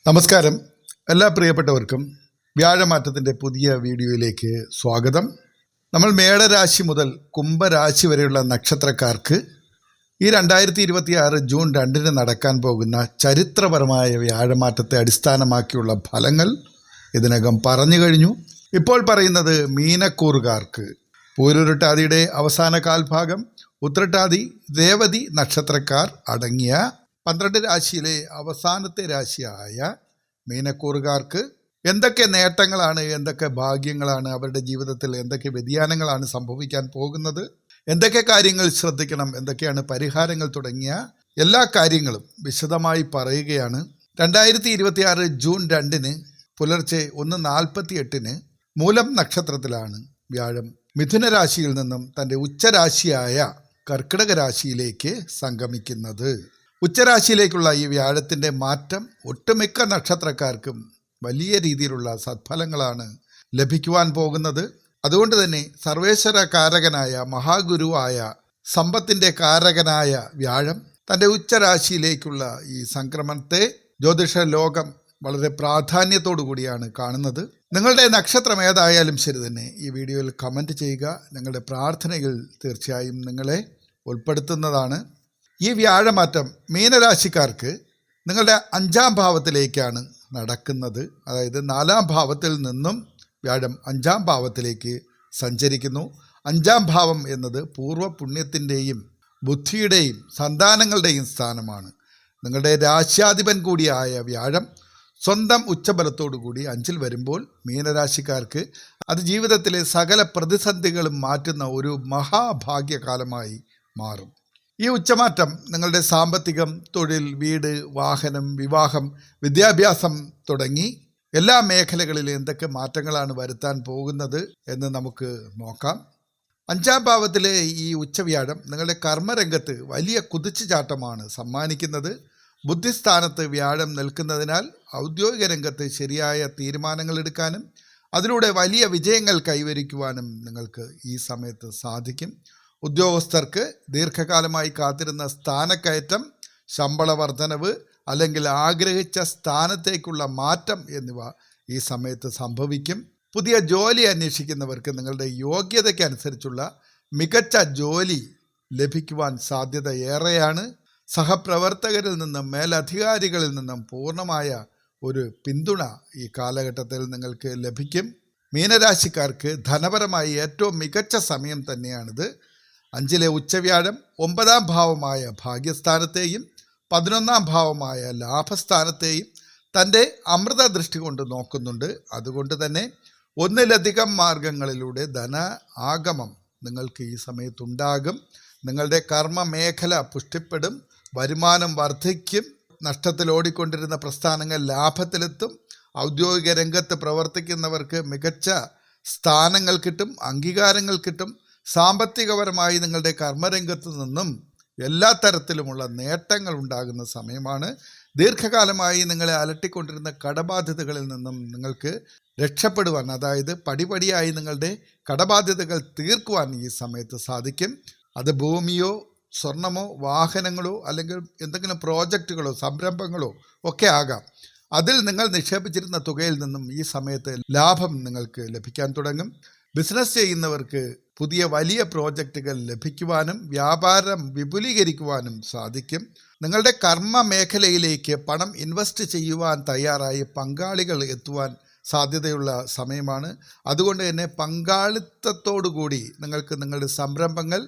നമസ്കാരം. എല്ലാ പ്രിയപ്പെട്ടവർക്കും വ്യാഴമാറ്റത്തിൻ്റെ പുതിയ വീഡിയോയിലേക്ക് സ്വാഗതം. നമ്മൾ മേടരാശി മുതൽ കുംഭരാശി വരെയുള്ള നക്ഷത്രക്കാർക്ക് ഈ 2026 ജൂൺ 2 നടക്കാൻ പോകുന്ന ചരിത്രപരമായ വ്യാഴമാറ്റത്തെ അടിസ്ഥാനമാക്കിയുള്ള ഫലങ്ങൾ ഇതിനകം പറഞ്ഞു കഴിഞ്ഞു. ഇപ്പോൾ പറയുന്നത് മീനക്കൂറുകാർക്ക് പൂരുരുട്ടാതിയുടെ അവസാന കാൽഭാഗം, ഉത്രട്ടാതി, രേവതി നക്ഷത്രക്കാർ അടങ്ങിയ 12 രാശിയിലെ അവസാനത്തെ രാശിയായ മീനക്കൂറുകാർക്ക് എന്തൊക്കെ നേട്ടങ്ങളാണ്, എന്തൊക്കെ ഭാഗ്യങ്ങളാണ്, അവരുടെ ജീവിതത്തിൽ എന്തൊക്കെ വ്യതിയാനങ്ങളാണ് സംഭവിക്കാൻ പോകുന്നത്, എന്തൊക്കെ കാര്യങ്ങൾ ശ്രദ്ധിക്കണം, എന്തൊക്കെയാണ് പരിഹാരങ്ങൾ തുടങ്ങിയ എല്ലാ കാര്യങ്ങളും വിശദമായി പറയുകയാണ്. 2026 ജൂൺ 2 പുലർച്ചെ 1:48 മൂലം നക്ഷത്രത്തിലാണ് വ്യാഴം മിഥുന രാശിയിൽ നിന്നും തൻ്റെ ഉച്ചരാശിയായ കർക്കിടക രാശിയിലേക്ക് സംഗമിക്കുന്നത്. ഉച്ചരാശിയിലേക്കുള്ള ഈ വ്യാഴത്തിൻ്റെ മാറ്റം ഒട്ടുമിക്ക നക്ഷത്രക്കാർക്കും വലിയ രീതിയിലുള്ള സത്ഫലങ്ങളാണ് ലഭിക്കുവാൻ പോകുന്നത്. അതുകൊണ്ട് തന്നെ സർവേശ്വര കാരകനായ മഹാഗുരുവായ സമ്പത്തിൻ്റെ കാരകനായ വ്യാഴം തൻ്റെ ഉച്ചരാശിയിലേക്കുള്ള ഈ സംക്രമണത്തെ ജ്യോതിഷ ലോകം വളരെ പ്രാധാന്യത്തോടു കൂടിയാണ് കാണുന്നത്. നിങ്ങളുടെ നക്ഷത്രം ഏതായാലും ശരി തന്നെ ഈ വീഡിയോയിൽ കമൻറ്റ് ചെയ്യുക. ഞങ്ങളുടെ പ്രാർത്ഥനകൾ തീർച്ചയായും നിങ്ങളെ ഉൾപ്പെടുത്തുന്നതാണ്. ഈ വ്യാഴമാറ്റം മീനരാശിക്കാർക്ക് നിങ്ങളുടെ 5ാം ഭാവത്തിലേക്കാണ് നടക്കുന്നത്. അതായത് 4ാം ഭാവത്തിൽ നിന്നും വ്യാഴം 5ാം ഭാവത്തിലേക്ക് സഞ്ചരിക്കുന്നു. 5ാം ഭാവം എന്നത് പൂർവ്വ പുണ്യത്തിൻ്റെയും ബുദ്ധിയുടെയും സന്താനങ്ങളുടെയും സ്ഥാനമാണ്. നിങ്ങളുടെ രാശ്യാധിപൻ കൂടിയായ വ്യാഴം സ്വന്തം ഉച്ചബലത്തോടു കൂടി 5ൽ വരുമ്പോൾ മീനരാശിക്കാർക്ക് അത് ജീവിതത്തിലെ സകല പ്രതിസന്ധികളും മാറ്റുന്ന ഒരു മഹാഭാഗ്യകാലമായി മാറും. ഈ ഉച്ചമാറ്റം നിങ്ങളുടെ സാമ്പത്തികം, തൊഴിൽ, വീട്, വാഹനം, വിവാഹം, വിദ്യാഭ്യാസം തുടങ്ങി എല്ലാ മേഖലകളിലും എന്തൊക്കെ മാറ്റങ്ങളാണ് വരുത്താൻ പോകുന്നത് എന്ന് നമുക്ക് നോക്കാം. 5ാം ഭാവത്തിലെ ഈ ഉച്ചവ്യാഴം നിങ്ങളുടെ കർമ്മരംഗത്ത് വലിയ കുതിച്ചുചാട്ടമാണ് സമ്മാനിക്കുന്നത്. ബുദ്ധിസ്ഥാനത്ത് വ്യാഴം നിൽക്കുന്നതിനാൽ ഔദ്യോഗിക രംഗത്ത് ശരിയായ തീരുമാനങ്ങൾ എടുക്കാനും അതിലൂടെ വലിയ വിജയങ്ങൾ കൈവരിക്കുവാനും നിങ്ങൾക്ക് ഈ സമയത്ത് സാധിക്കും. ഉദ്യോഗസ്ഥർക്ക് ദീർഘകാലമായി കാത്തിരുന്ന സ്ഥാനക്കയറ്റം, ശമ്പള വർധനവ് അല്ലെങ്കിൽ ആഗ്രഹിച്ച സ്ഥാനത്തേക്കുള്ള മാറ്റം എന്നിവ ഈ സമയത്ത് സംഭവിക്കും. പുതിയ ജോലി അന്വേഷിക്കുന്നവർക്ക് നിങ്ങളുടെ യോഗ്യതയ്ക്കനുസരിച്ചുള്ള മികച്ച ജോലി ലഭിക്കുവാൻ സാധ്യത ഏറെയാണ്. സഹപ്രവർത്തകരിൽ നിന്നും മേലധികാരികളിൽ നിന്നും പൂർണ്ണമായ ഒരു പിന്തുണ ഈ കാലഘട്ടത്തിൽ നിങ്ങൾക്ക് ലഭിക്കും. മീനരാശിക്കാർക്ക് ധനപരമായി ഏറ്റവും മികച്ച സമയം തന്നെയാണിത്. 5ലെ ഉച്ചവ്യാഴം 9ാം ഭാവമായ ഭാഗ്യസ്ഥാനത്തെയും 11ാം ഭാവമായ ലാഭസ്ഥാനത്തെയും തൻ്റെ അമൃത ദൃഷ്ടി കൊണ്ട് നോക്കുന്നുണ്ട്. അതുകൊണ്ട് തന്നെ ഒന്നിലധികം മാർഗങ്ങളിലൂടെ ധന ആഗമം നിങ്ങൾക്ക് ഈ സമയത്തുണ്ടാകും. നിങ്ങളുടെ കർമ്മ മേഖല പുഷ്ടിപ്പെടും, വരുമാനം വർദ്ധിക്കും, നഷ്ടത്തിൽ ഓടിക്കൊണ്ടിരുന്ന പ്രസ്ഥാനങ്ങൾ ലാഭത്തിലെത്തും, ഔദ്യോഗിക രംഗത്ത് പ്രവർത്തിക്കുന്നവർക്ക് മികച്ച സ്ഥാനങ്ങൾ കിട്ടും, അംഗീകാരങ്ങൾ കിട്ടും. സാമ്പത്തികപരമായി നിങ്ങളുടെ കർമ്മരംഗത്ത് നിന്നും എല്ലാ തരത്തിലുമുള്ള നേട്ടങ്ങൾ ഉണ്ടാകുന്ന സമയമാണ്. ദീർഘകാലമായി നിങ്ങളെ അലട്ടിക്കൊണ്ടിരുന്ന കടബാധ്യതകളിൽ നിന്നും നിങ്ങൾക്ക് രക്ഷപ്പെടുവാൻ, അതായത് പടിപടിയായി നിങ്ങളുടെ കടബാധ്യതകൾ തീർക്കുവാൻ ഈ സമയത്ത് സാധിക്കും. അത് ഭൂമിയോ സ്വർണമോ വാഹനങ്ങളോ അല്ലെങ്കിൽ എന്തെങ്കിലും പ്രോജക്റ്റുകളോ സംരംഭങ്ങളോ ഒക്കെ ആകാം. അതിൽ നിങ്ങൾ നിക്ഷേപിച്ചിരുന്ന തുകയിൽ നിന്നും ഈ സമയത്ത് ലാഭം നിങ്ങൾക്ക് ലഭിക്കാൻ തുടങ്ങും. ബിസിനസ് ചെയ്യുന്നവർക്ക് പുതിയ വലിയ പ്രോജക്റ്റുകൾ ലഭിക്കുവാനും വ്യാപാരം വിപുലീകരിക്കുവാനും സാധിക്കും. നിങ്ങളുടെ കർമ്മ മേഖലയിലേക്ക് പണം ഇൻവെസ്റ്റ് ചെയ്യുവാൻ തയ്യാറായി പങ്കാളികൾ എത്തുവാൻ സാധ്യതയുള്ള സമയമാണ്. അതുകൊണ്ട് തന്നെ പങ്കാളിത്തത്തോടു കൂടി നിങ്ങൾക്ക് നിങ്ങളുടെ സംരംഭങ്ങൾ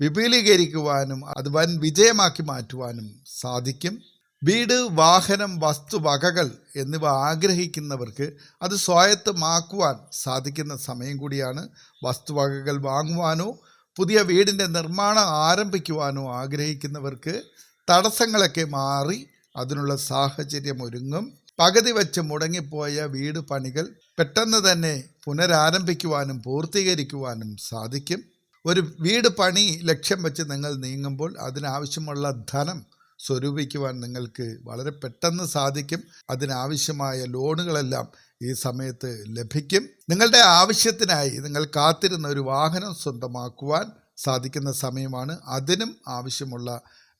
വിപുലീകരിക്കുവാനും അത് വൻ വിജയമാക്കി മാറ്റുവാനും സാധിക്കും. വീട്, വാഹനം, വസ്തുവകകൾ എന്നിവ ആഗ്രഹിക്കുന്നവർക്ക് അത് സ്വായത്തമാക്കുവാൻ സാധിക്കുന്ന സമയം കൂടിയാണ്. വസ്തുവകകൾ വാങ്ങുവാനോ പുതിയ വീടിൻ്റെ നിർമ്മാണം ആരംഭിക്കുവാനോ ആഗ്രഹിക്കുന്നവർക്ക് തടസ്സങ്ങളൊക്കെ മാറി അതിനുള്ള സാഹചര്യം ഒരുങ്ങും. പകുതി വെച്ച് മുടങ്ങിപ്പോയ വീട് പണികൾ പെട്ടെന്ന് തന്നെ പുനരാരംഭിക്കുവാനും പൂർത്തീകരിക്കുവാനും സാധിക്കും. ഒരു വീട് പണി ലക്ഷ്യം വെച്ച് നിങ്ങൾ നീങ്ങുമ്പോൾ അതിനാവശ്യമുള്ള ധനം സ്വരൂപിക്കുവാൻ നിങ്ങൾക്ക് വളരെ പെട്ടെന്ന് സാധിക്കും. അതിനാവശ്യമായ ലോണുകളെല്ലാം ഈ സമയത്ത് ലഭിക്കും. നിങ്ങളുടെ ആവശ്യത്തിനായി നിങ്ങൾ കാത്തിരുന്ന ഒരു വാഹനം സ്വന്തമാക്കുവാൻ സാധിക്കുന്ന സമയമാണ്. അതിനും ആവശ്യമുള്ള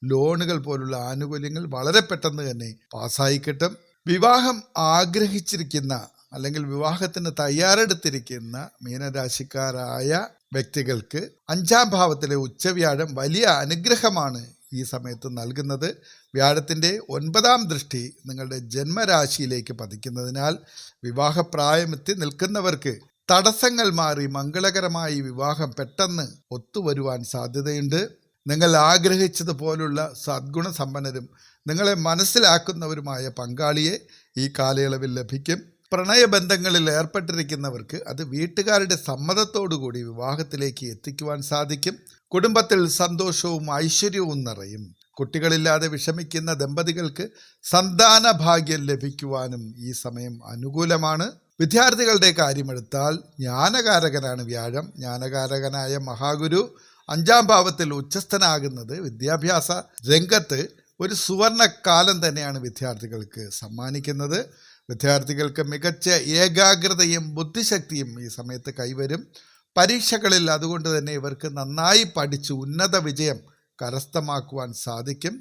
ലോണുകൾ പോലുള്ള ആനുകൂല്യങ്ങൾ വളരെ പെട്ടെന്ന് തന്നെ പാസ്സായി കിട്ടും. വിവാഹം ആഗ്രഹിച്ചിരിക്കുന്ന അല്ലെങ്കിൽ വിവാഹത്തിന് തയ്യാറെടുത്തിരിക്കുന്ന മീനരാശിക്കാരായ വ്യക്തികൾക്ക് 5-ാം ഭാവത്തിലെ ഉച്ചവ്യാഴം വലിയ അനുഗ്രഹമാണ് ഈ സമയത്ത് നൽകുന്നത്. വ്യാഴത്തിൻ്റെ 9-ാം ദൃഷ്ടി നിങ്ങളുടെ ജന്മരാശിയിലേക്ക് പതിക്കുന്നതിനാൽ വിവാഹപ്രായമെത്തി നിൽക്കുന്നവർക്ക് തടസ്സങ്ങൾ മാറി മംഗളകരമായി വിവാഹം പെട്ടെന്ന് ഒത്തുവരുവാൻ സാധ്യതയുണ്ട്. നിങ്ങൾ ആഗ്രഹിച്ചതുപോലുള്ള സദ്ഗുണസമ്പന്നരും നിങ്ങളെ മനസ്സിലാക്കുന്നവരുമായ പങ്കാളിയെ ഈ കാലയളവിൽ ലഭിക്കും. പ്രണയബന്ധങ്ങളിൽ ഏർപ്പെട്ടിരിക്കുന്നവർക്ക് അത് വീട്ടുകാരുടെ സമ്മതത്തോടുകൂടി വിവാഹത്തിലേക്ക് എത്തിക്കുവാൻ സാധിക്കും. കുടുംബത്തിൽ സന്തോഷവും ഐശ്വര്യവും നിറയും. കുട്ടികളില്ലാതെ വിഷമിക്കുന്ന ദമ്പതികൾക്ക് സന്താന ഭാഗ്യം ലഭിക്കുവാനും ഈ സമയം അനുകൂലമാണ്. വിദ്യാർത്ഥികളുടെ കാര്യമെടുത്താൽ ജ്ഞാനകാരകനാണ് വ്യാഴം. ജ്ഞാനകാരകനായ മഹാഗുരു 5-ാം ഭാവത്തിൽ ഉച്ചസ്ഥനാകുന്നത് വിദ്യാഭ്യാസ രംഗത്ത് ഒരു സുവർണകാലം തന്നെയാണ് വിദ്യാർത്ഥികൾക്ക് സമ്മാനിക്കുന്നത്. വിദ്യാർത്ഥികൾക്ക് മികച്ച ഏകാഗ്രതയും ബുദ്ധിശക്തിയും ഈ സമയത്ത് കൈവരും. പരീക്ഷകളിൽ അതുകൊണ്ട് തന്നെ ഇവർക്ക് നന്നായി പഠിച്ച് ഉന്നത വിജയം കരസ്ഥമാക്കുവാൻ സാധിക്കും.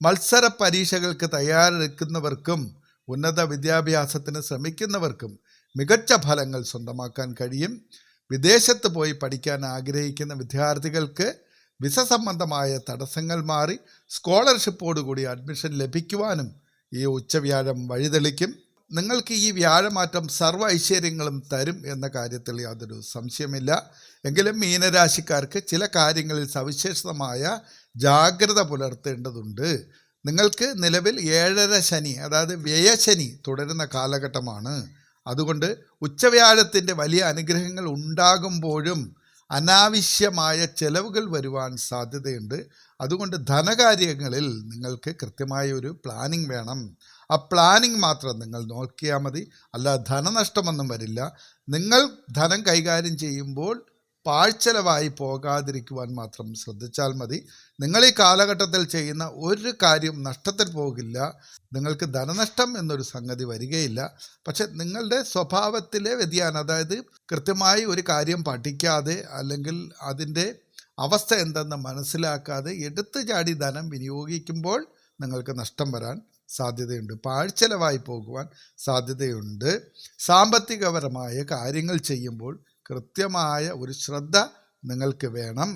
മത്സര പരീക്ഷകൾക്ക് തയ്യാറെടുക്കുന്നവർക്കും ഉന്നത വിദ്യാഭ്യാസത്തിന് ശ്രമിക്കുന്നവർക്കും മികച്ച ഫലങ്ങൾ സ്വന്തമാക്കാൻ കഴിയും. വിദേശത്ത് പോയി പഠിക്കാൻ ആഗ്രഹിക്കുന്ന വിദ്യാർത്ഥികൾക്ക് വിസ സംബന്ധമായ തടസ്സങ്ങൾ മാറി സ്കോളർഷിപ്പോടുകൂടി അഡ്മിഷൻ ലഭിക്കുവാനും ഈ ഉച്ചവ്യാഴം വഴിതെളിക്കും. നിങ്ങൾക്ക് ഈ വ്യാഴമാറ്റം സർവ്വ ഐശ്വര്യങ്ങളും തരും എന്ന കാര്യത്തിൽ യാതൊരു സംശയമില്ല. എങ്കിലും മീനരാശിക്കാർക്ക് ചില കാര്യങ്ങളിൽ സവിശേഷമായ ജാഗ്രത പുലർത്തേണ്ടതുണ്ട്. നിങ്ങൾക്ക് നിലവിൽ 7.5 ശനി, അതായത് വ്യയശനി തുടരുന്ന കാലഘട്ടമാണ്. അതുകൊണ്ട് ഉച്ചവ്യാഴത്തിൻ്റെ വലിയ അനുഗ്രഹങ്ങൾ ഉണ്ടാകുമ്പോഴും അനാവശ്യമായ ചെലവുകൾ വരുവാൻ സാധ്യതയുണ്ട്. അതുകൊണ്ട് ധനകാര്യങ്ങളിൽ നിങ്ങൾക്ക് കൃത്യമായ ഒരു പ്ലാനിങ് വേണം. ആ പ്ലാനിങ് മാത്രം നിങ്ങൾ നോക്കിയാൽ മതി. അല്ലാതെ ധനനഷ്ടമൊന്നും വരില്ല. നിങ്ങൾ ധനം കൈകാര്യം ചെയ്യുമ്പോൾ പാഴ്ചെലവായി പോകാതിരിക്കുവാൻ മാത്രം ശ്രദ്ധിച്ചാൽ മതി. നിങ്ങൾ ഈ കാലഘട്ടത്തിൽ ചെയ്യുന്ന ഒരു കാര്യം നഷ്ടത്തിൽ പോകില്ല. നിങ്ങൾക്ക് ധനനഷ്ടം എന്നൊരു സംഗതി വരികയില്ല. പക്ഷെ നിങ്ങളുടെ സ്വഭാവത്തിലെ വ്യതിയാനം, അതായത് കൃത്യമായി ഒരു കാര്യം പഠിക്കാതെ അല്ലെങ്കിൽ അതിൻ്റെ അവസ്ഥ എന്തെന്ന് മനസ്സിലാക്കാതെ എടുത്തു ചാടി ധനം വിനിയോഗിക്കുമ്പോൾ നിങ്ങൾക്ക് നഷ്ടം വരാൻ സാധ്യതയുണ്ട്. പാഴ്ചെലവായി പോകുവാൻ സാധ്യതയുണ്ട്. സാമ്പത്തികപരമായ കാര്യങ്ങൾ ചെയ്യുമ്പോൾ കൃത്യമായ ഒരു ശ്രദ്ധ നിങ്ങൾക്ക് വേണം.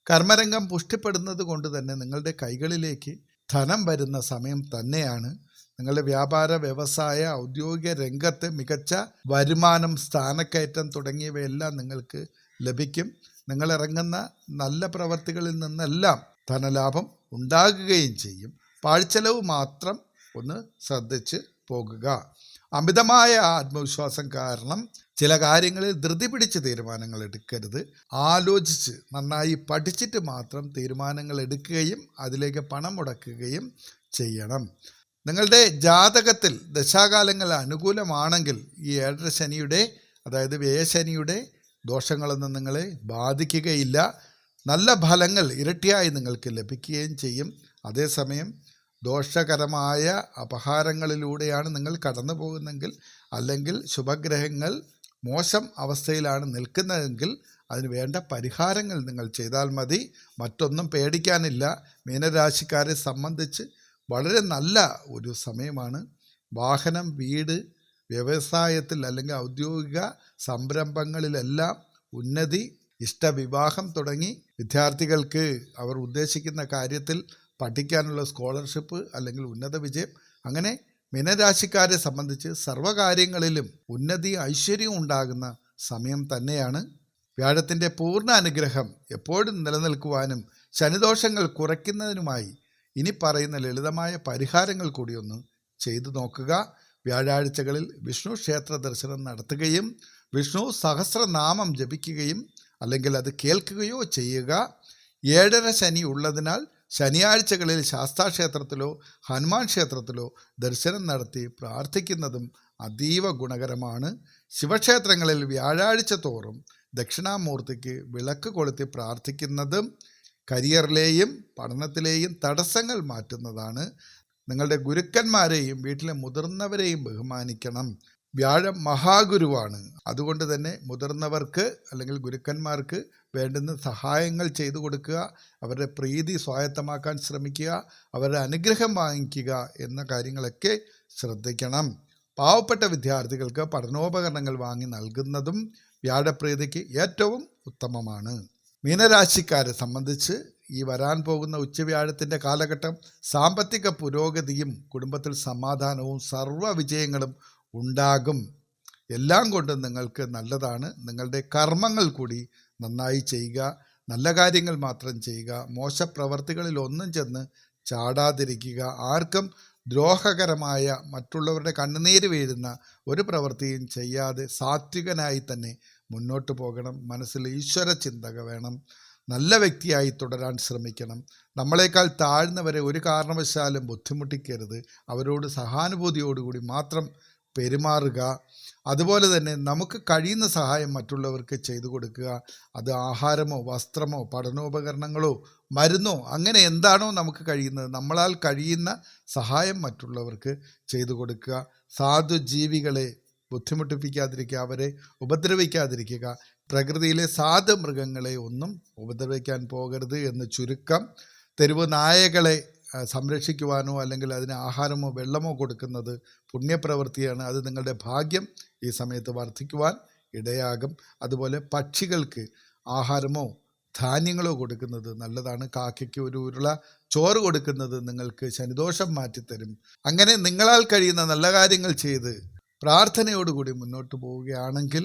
കർമ്മരംഗം പുഷ്ടിപ്പെടുന്നത് കൊണ്ട് തന്നെ നിങ്ങളുടെ കൈകളിലേക്ക് ധനം വരുന്ന സമയം തന്നെയാണ്. നിങ്ങളുടെ വ്യാപാര വ്യവസായ ഔദ്യോഗിക രംഗത്ത് മികച്ച വരുമാനം, സ്ഥാനക്കയറ്റം തുടങ്ങിയവയെല്ലാം നിങ്ങൾക്ക് ലഭിക്കും. നിങ്ങളിറങ്ങുന്ന നല്ല പ്രവർത്തികളിൽ നിന്നെല്ലാം ധനലാഭം ഉണ്ടാകുകയും ചെയ്യും. പാഴ്ചെലവ് മാത്രം ഒന്ന് ശ്രദ്ധിച്ച് പോകുക. അമിതമായ ആത്മവിശ്വാസം കാരണം ചില കാര്യങ്ങളിൽ ധൃതി പിടിച്ച് തീരുമാനങ്ങൾ എടുക്കരുത്. ആലോചിച്ച് നന്നായി പഠിച്ചിട്ട് മാത്രം തീരുമാനങ്ങൾ എടുക്കുകയും അതിലേക്ക് പണം മുടക്കുകയും ചെയ്യണം. നിങ്ങളുടെ ജാതകത്തിൽ ദശാകാലങ്ങൾ അനുകൂലമാണെങ്കിൽ ഈ 7.5 ശനിയുടെ, അതായത് വ്യയശനിയുടെ ദോഷങ്ങളൊന്നും നിങ്ങളെ ബാധിക്കുകയില്ല. നല്ല ഫലങ്ങൾ ഇരട്ടിയായി നിങ്ങൾക്ക് ലഭിക്കുകയും ചെയ്യും. അതേസമയം ദോഷകരമായ അപഹാരങ്ങളിലൂടെയാണ് നിങ്ങൾ കടന്നു പോകുന്നതെങ്കിൽ, അല്ലെങ്കിൽ ശുഭഗ്രഹങ്ങൾ മോശം അവസ്ഥയിലാണ് നിൽക്കുന്നതെങ്കിൽ അതിന് വേണ്ട പരിഹാരങ്ങൾ നിങ്ങൾ ചെയ്താൽ മതി. മറ്റൊന്നും പേടിക്കാനില്ല. മീനരാശിക്കാരെ സംബന്ധിച്ച് വളരെ നല്ല ഒരു സമയമാണ്. വാഹനം, വീട്, വ്യവസായത്തിൽ അല്ലെങ്കിൽ ഔദ്യോഗിക സംരംഭങ്ങളിലെല്ലാം ഉന്നതി, ഇഷ്ടവിവാഹം തുടങ്ങി വിദ്യാർത്ഥികൾക്ക് അവർ ഉദ്ദേശിക്കുന്ന കാര്യത്തിൽ പഠിക്കാനുള്ള സ്കോളർഷിപ്പ് അല്ലെങ്കിൽ ഉന്നത വിജയം, അങ്ങനെ മീനരാശിക്കാരെ സംബന്ധിച്ച് സർവ്വകാര്യങ്ങളിലും ഉന്നതി, ഐശ്വര്യവും ഉണ്ടാകുന്ന സമയം തന്നെയാണ്. വ്യാഴത്തിൻ്റെ പൂർണ്ണ അനുഗ്രഹം എപ്പോഴും നിലനിൽക്കുവാനും ശനിദോഷങ്ങൾ കുറയ്ക്കുന്നതിനുമായി ഇനി പറയുന്ന ലളിതമായ പരിഹാരങ്ങൾ കൂടി ഒന്ന് ചെയ്തു നോക്കുക. വ്യാഴാഴ്ചകളിൽ വിഷ്ണു ക്ഷേത്ര ദർശനം നടത്തുകയും വിഷ്ണു സഹസ്രനാമം ജപിക്കുകയും അല്ലെങ്കിൽ അത് കേൾക്കുകയോ ചെയ്യുക. 7.5 ശനി ഉള്ളതിനാൽ ശനിയാഴ്ചകളിൽ ശാസ്താക്ഷേത്രത്തിലോ ഹനുമാൻ ക്ഷേത്രത്തിലോ ദർശനം നടത്തി പ്രാർത്ഥിക്കുന്നതും അതീവ ഗുണകരമാണ്. ശിവക്ഷേത്രങ്ങളിൽ വ്യാഴാഴ്ച തോറും ദക്ഷിണാമൂർത്തിക്ക് വിളക്ക് കൊളുത്തി പ്രാർത്ഥിക്കുന്നതും കരിയറിലെയും പഠനത്തിലെയും തടസ്സങ്ങൾ മാറ്റുന്നതാണ്. നിങ്ങളുടെ ഗുരുക്കന്മാരെയും വീട്ടിലെ മുതിർന്നവരെയും ബഹുമാനിക്കണം. വ്യാഴം മഹാഗുരുവാണ്. അതുകൊണ്ട് തന്നെ മുതിർന്നവർക്ക് അല്ലെങ്കിൽ ഗുരുക്കന്മാർക്ക് വേണ്ടുന്ന സഹായങ്ങൾ ചെയ്തു കൊടുക്കുക, അവരുടെ പ്രീതി സ്വായത്തമാക്കാൻ ശ്രമിക്കുക, അവരുടെ അനുഗ്രഹം വാങ്ങിക്കുക എന്ന കാര്യങ്ങളൊക്കെ ശ്രദ്ധിക്കണം. പാവപ്പെട്ട വിദ്യാർത്ഥികൾക്ക് പഠനോപകരണങ്ങൾ വാങ്ങി നൽകുന്നതും വ്യാഴപ്രീതിക്ക് ഏറ്റവും ഉത്തമമാണ്. മീനരാശിക്കാരെ സംബന്ധിച്ച് ഈ വരാൻ പോകുന്ന ഉച്ചവ്യാഴത്തിൻ്റെ കാലഘട്ടം സാമ്പത്തിക പുരോഗതിയും കുടുംബത്തിൽ സമാധാനവും സർവ്വ വിജയങ്ങളും ഉണ്ടാകും. എല്ലാം കൊണ്ടും നിങ്ങൾക്ക് നല്ലതാണ്. നിങ്ങളുടെ കർമ്മങ്ങൾ കൂടി നന്നായി ചെയ്യുക, നല്ല കാര്യങ്ങൾ മാത്രം ചെയ്യുക, മോശപ്രവർത്തികളിൽ ഒന്നും ചെന്ന് ചാടാതിരിക്കുക, ആർക്കും ദ്രോഹകരമായ മറ്റുള്ളവരുടെ കണ്ണുനീര് വീഴുന്ന ഒരു പ്രവൃത്തിയും ചെയ്യാതെ സാത്വികനായി തന്നെ മുന്നോട്ട് പോകണം. മനസ്സിൽ ഈശ്വര ചിന്തക വേണം. നല്ല വ്യക്തിയായി തുടരാൻ ശ്രമിക്കണം. നമ്മളെക്കാൾ താഴ്ന്നവരെ ഒരു കാരണവശാലും ബുദ്ധിമുട്ടിക്കരുത്. അവരോട് സഹാനുഭൂതിയോടുകൂടി മാത്രം പെരുമാറുക. അതുപോലെ തന്നെ നമുക്ക് കഴിയുന്ന സഹായം മറ്റുള്ളവർക്ക് ചെയ്തു കൊടുക്കുക. അത് ആഹാരമോ വസ്ത്രമോ പഠനോപകരണങ്ങളോ മരുന്നോ അങ്ങനെ എന്താണോ നമുക്ക് കഴിയുന്നത്, നമ്മളാൽ കഴിയുന്ന സഹായം മറ്റുള്ളവർക്ക് ചെയ്തു കൊടുക്കുക. സാധുജീവികളെ ബുദ്ധിമുട്ടിപ്പിക്കാതിരിക്കുക, അവരെ ഉപദ്രവിക്കാതിരിക്കുക. പ്രകൃതിയിലെ സാധു മൃഗങ്ങളെ ഒന്നും ഉപദ്രവിക്കാൻ പോകരുത് എന്ന് ചുരുക്കം. തെരുവ് നായകളെ സംരക്ഷിക്കുവാനോ അല്ലെങ്കിൽ അതിന് ആഹാരമോ വെള്ളമോ കൊടുക്കുന്നത് പുണ്യപ്രവൃത്തിയാണ്. അത് നിങ്ങളുടെ ഭാഗ്യം ഈ സമയത്ത് വർദ്ധിക്കുവാൻ ഇടയാകും. അതുപോലെ പക്ഷികൾക്ക് ആഹാരമോ ധാന്യങ്ങളോ കൊടുക്കുന്നത് നല്ലതാണ്. കാക്കയ്ക്ക് ഒരു ഉരുള ചോറ് കൊടുക്കുന്നത് നിങ്ങൾക്ക് ശനിദോഷം മാറ്റിത്തരും. അങ്ങനെ നിങ്ങളാൽ കഴിയുന്ന നല്ല കാര്യങ്ങൾ ചെയ്ത് പ്രാർത്ഥനയോടുകൂടി മുന്നോട്ട് പോവുകയാണെങ്കിൽ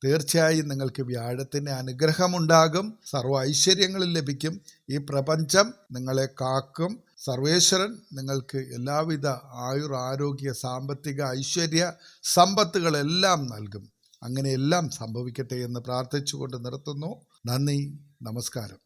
തീർച്ചയായും നിങ്ങൾക്ക് വ്യാഴത്തിൻ്റെ അനുഗ്രഹമുണ്ടാകും. സർവ്വ ഐശ്വര്യങ്ങളും ലഭിക്കും. ഈ പ്രപഞ്ചം നിങ്ങളെ കാക്കും. സർവേശ്വരൻ നിങ്ങൾക്ക് എല്ലാവിധ ആയുർ ആരോഗ്യ സാമ്പത്തിക ഐശ്വര്യ സമ്പത്തുകളെല്ലാം നൽകും. അങ്ങനെയെല്ലാം സംഭവിക്കട്ടെ എന്ന് പ്രാർത്ഥിച്ചുകൊണ്ട് നിർത്തുന്നു. നന്ദി, നമസ്കാരം.